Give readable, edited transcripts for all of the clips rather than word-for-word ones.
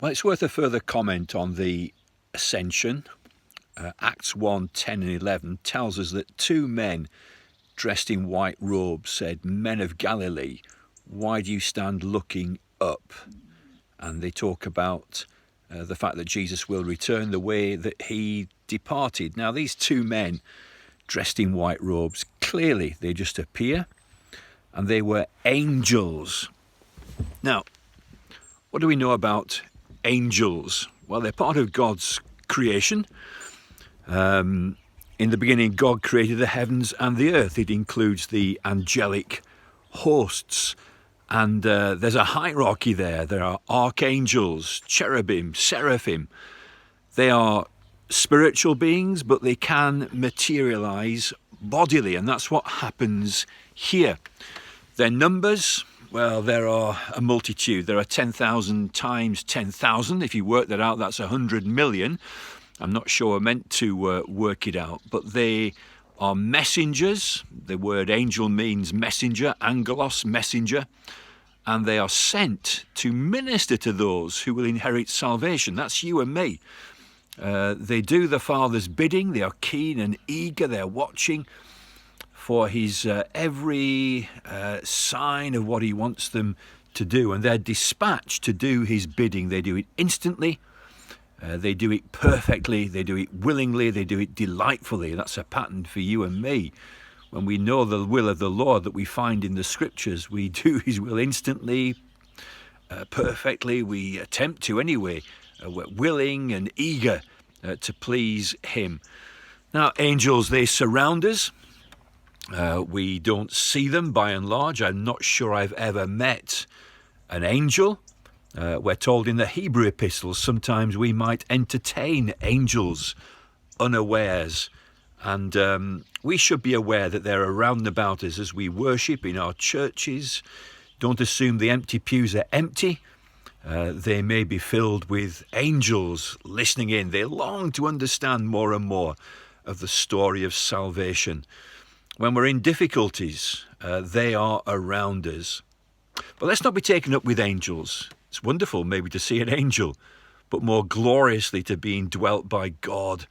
Well, it's worth a further comment on the ascension. Acts 1, 10 and 11 tells us that two men dressed in white robes said, "Men of Galilee, why do you stand looking up?" And they talk about the fact that Jesus will return the way that he departed. Now, these two men dressed in white robes, clearly they just appear, and they were angels. Now, what do we know about angels? Well, they're part of God's creation. In the beginning, God created the heavens and the earth. It includes the angelic hosts. And there's a hierarchy there. There are archangels, cherubim, seraphim. They are spiritual beings, but they can materialize bodily. And that's what happens here. Their numbers, well, there are a multitude. There are 10,000 times 10,000. If you work that out, that's 100 million. I'm not sure I meant to work it out, but they are messengers. The word angel means messenger, angelos, messenger, and they are sent to minister to those who will inherit salvation. That's you and me. They do the Father's bidding. They are keen and eager. They're watching for his every sign of what he wants them to do, and they're dispatched to do his bidding. They do it instantly. They do it perfectly, they do it willingly, they do it delightfully. That's a pattern for you and me. When we know the will of the Lord that we find in the scriptures, we do his will instantly, perfectly. We attempt to anyway. We're willing and eager to please him. Now, angels, they surround us. We don't see them by and large. I'm not sure I've ever met an angel. We're told in the Hebrew epistles sometimes we might entertain angels unawares. And we should be aware that they're around about us as we worship in our churches. Don't assume the empty pews are empty. They may be filled with angels listening in. They long to understand more and more of the story of salvation. When we're in difficulties, they are around us. But let's not be taken up with angels. It's wonderful maybe to see an angel, but more gloriously to be indwelt by God,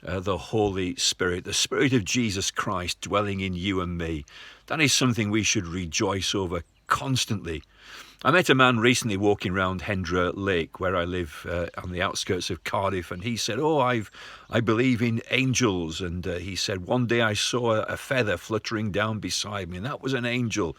the Holy Spirit, the Spirit of Jesus Christ dwelling in you and me. That is something we should rejoice over constantly. I met a man recently walking around Hendra Lake, where I live on the outskirts of Cardiff, and he said, I believe in angels. And he said, one day I saw a feather fluttering down beside me, and that was an angel.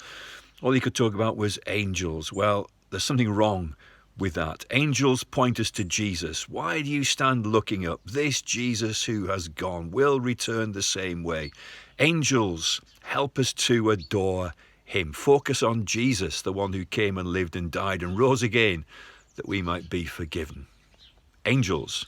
All he could talk about was angels. Well, there's something wrong with that. Angels point us to Jesus. Why do you stand looking up? This Jesus who has gone will return the same way. Angels help us to adore him. Focus on Jesus, the one who came and lived and died and rose again, that we might be forgiven. Angels